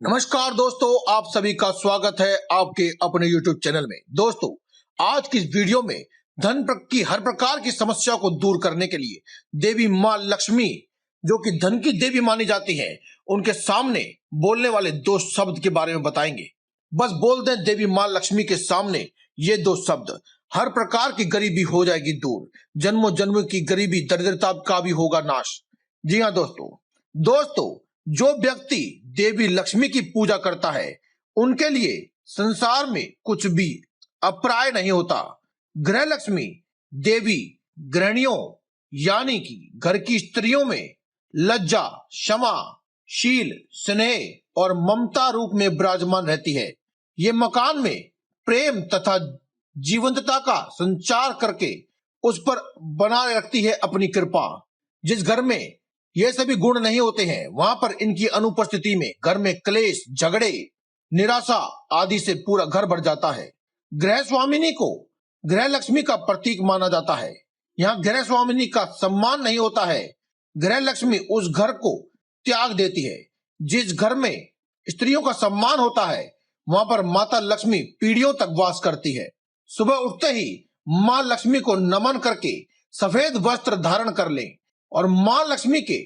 नमस्कार दोस्तों, आप सभी का स्वागत है आपके अपने YouTube चैनल में। दोस्तों, आज की इस वीडियो में धन की हर प्रकार की समस्या को दूर करने के लिए देवी मां लक्ष्मी, जो कि धन की देवी मानी जाती है, उनके सामने बोलने वाले दो शब्द के बारे में बताएंगे। बस बोल दें देवी मां लक्ष्मी के सामने ये दो शब्द, हर प्रकार की गरीबी हो जाएगी दूर, जन्मों जन्म की गरीबी दरिद्रता का भी होगा नाश। जी हाँ दोस्तों, जो व्यक्ति देवी लक्ष्मी की पूजा करता है उनके लिए संसार में कुछ भी अप्राय नहीं होता। गृह लक्ष्मी देवी गृहिणियों यानी कि घर की स्त्रियों में लज्जा, क्षमा, शील, स्नेह और ममता रूप में विराजमान रहती है। ये मकान में प्रेम तथा जीवंतता का संचार करके उस पर बनाए रखती है अपनी कृपा। जिस घर में ये सभी गुण नहीं होते हैं, वहां पर इनकी अनुपस्थिति में घर में क्लेश, झगड़े, निराशा आदि से पूरा घर भर जाता है। गृह स्वामिनी को गृह लक्ष्मी का प्रतीक माना जाता है। यहाँ गृह स्वामिनी का सम्मान नहीं होता है। गृह लक्ष्मी उस घर को त्याग देती है। जिस घर में स्त्रियों का सम्मान होता है वहां पर माता लक्ष्मी पीढ़ियों तक वास करती है। सुबह उठते ही मां लक्ष्मी को नमन करके सफेद वस्त्र धारण कर लें और मां लक्ष्मी के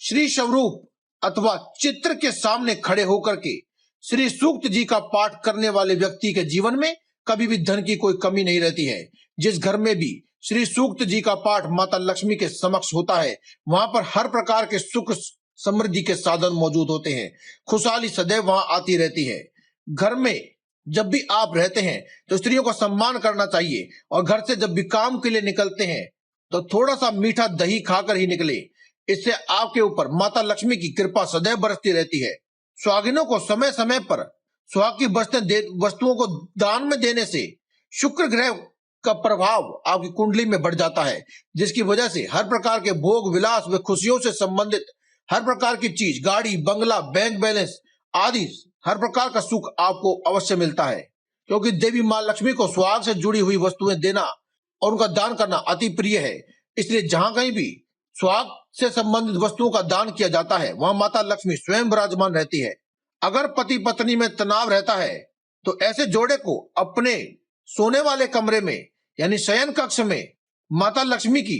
श्री स्वरूप अथवा चित्र के सामने खड़े होकर के श्री सूक्त जी का पाठ करने वाले व्यक्ति के जीवन में कभी भी धन की कोई कमी नहीं रहती है। जिस घर में भी श्री सूक्त जी का पाठ माता लक्ष्मी के समक्ष होता है वहां पर हर प्रकार के सुख समृद्धि के साधन मौजूद होते हैं। खुशहाली सदैव वहां आती रहती है। घर में जब भी आप रहते हैं तो स्त्रियों का सम्मान करना चाहिए और घर से जब भी काम के लिए निकलते हैं तो थोड़ा सा मीठा दही खाकर ही निकले। इससे आपके ऊपर माता लक्ष्मी की कृपा सदैव बरसती रहती है। सुहागिनों को समय समय पर सुहाग की वस्तुओं को दान में देने से शुक्र ग्रह का प्रभाव आपकी कुंडली में बढ़ जाता है, जिसकी वजह से हर प्रकार के भोग विलास व खुशियों से संबंधित हर प्रकार की चीज, गाड़ी, बंगला, बैंक बैलेंस आदि हर प्रकार का सुख आपको अवश्य मिलता है। क्योंकि देवी मां लक्ष्मी को सुहाग से जुड़ी हुई वस्तुएं देना और उनका दान करना अति प्रिय है। इसलिए जहां कहीं भी सुहाग से संबंधित वस्तुओं का दान किया जाता है वहां माता लक्ष्मी स्वयं विराजमान रहती है। अगर पति पत्नी में तनाव रहता है तो ऐसे जोड़े को अपने सोने वाले कमरे में यानी शयन कक्ष में माता लक्ष्मी की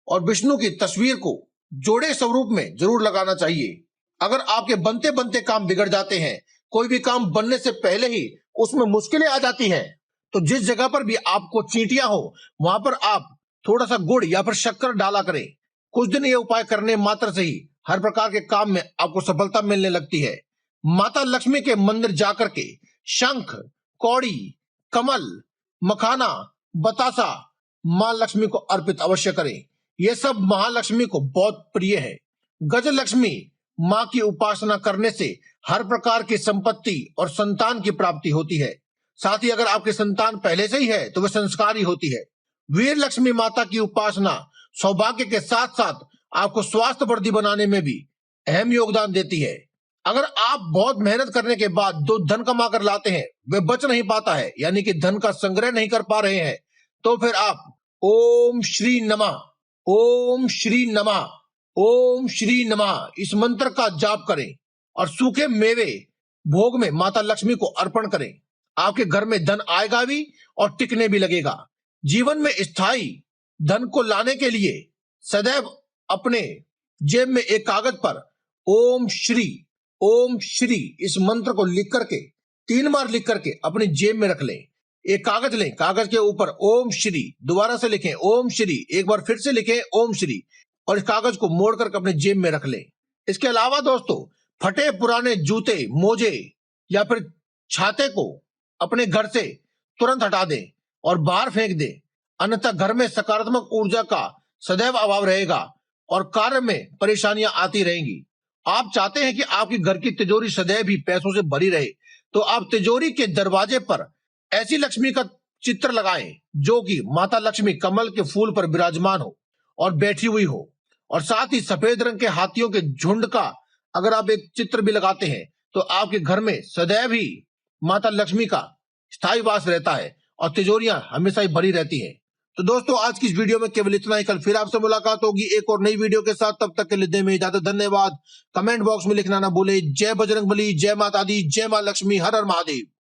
और विष्णु की तस्वीर को जोड़े स्वरूप में जरूर लगाना चाहिए। अगर आपके बनते बनते काम बिगड़ जाते हैं, कोई भी काम बनने से पहले ही उसमें मुश्किलें आ जाती हैं, तो जिस जगह पर भी आपको चींटियां हो वहां पर आप थोड़ा सा गुड़ या फिर शक्कर डाला करें। कुछ दिन ये उपाय करने मात्र से ही हर प्रकार के काम में आपको सफलता मिलने लगती है। माता लक्ष्मी के मंदिर जाकर के शंख, कौड़ी, कमल, मखाना, बतासा मां लक्ष्मी को अर्पित अवश्य करें। ये सब महालक्ष्मी को बहुत प्रिय है। गज लक्ष्मी मां की उपासना करने से हर प्रकार की संपत्ति और संतान की प्राप्ति होती है। साथ ही अगर आपकी संतान पहले से ही है तो वह संस्कारी होती है। वीर लक्ष्मी माता की उपासना सौभाग्य के साथ साथ आपको स्वास्थ्य वर्धी बनाने में भी अहम योगदान देती है। अगर आप बहुत मेहनत करने के बाद जो धन कमा कर लाते हैं वे बच नहीं पाता है, यानी कि धन का संग्रह नहीं कर पा रहे हैं, तो फिर आप ओम श्री नमः, ओम श्री नमः, ओम श्री नमः इस मंत्र का जाप करें और सूखे मेवे भोग में माता लक्ष्मी को अर्पण करें। आपके घर में धन आएगा भी और टिकने भी लगेगा। जीवन में स्थायी धन को लाने के लिए सदैव अपने जेब में एक कागज पर ओम श्री इस मंत्र को लिख करके 3 बार लिख करके अपनी जेब में रख लें। एक कागज लें, कागज के ऊपर ओम श्री दोबारा से लिखें, ओम श्री एक बार फिर से लिखें ओम श्री, और इस कागज को मोड़ करके अपने जेब में रख लें। इसके अलावा दोस्तों, फटे पुराने जूते, मोजे या फिर छाते को अपने घर से तुरंत हटा दें और बाहर फेंक दें, अन्यथा घर में सकारात्मक ऊर्जा का सदैव अभाव रहेगा और कार्य में परेशानियां आती रहेंगी। आप चाहते हैं कि आपकी घर की तिजोरी सदैव ही पैसों से भरी रहे, तो आप तिजोरी के दरवाजे पर ऐसी लक्ष्मी का चित्र लगाएं जो कि माता लक्ष्मी कमल के फूल पर विराजमान हो और बैठी हुई हो, और साथ ही सफेद रंग के हाथियों के झुंड का अगर आप एक चित्र भी लगाते हैं तो आपके घर में सदैव ही माता लक्ष्मी का स्थायी वास रहता है और तिजोरियां हमेशा ही भरी रहती हैं। तो दोस्तों आज की इस वीडियो में केवल इतना ही। कल फिर आपसे मुलाकात होगी एक और नई वीडियो के साथ। तब तक के लिए दे में इजाजत। धन्यवाद। कमेंट बॉक्स में लिखना ना भूले। जय बजरंगबली, जय माता दी, जय मां लक्ष्मी, हर हर महादेव।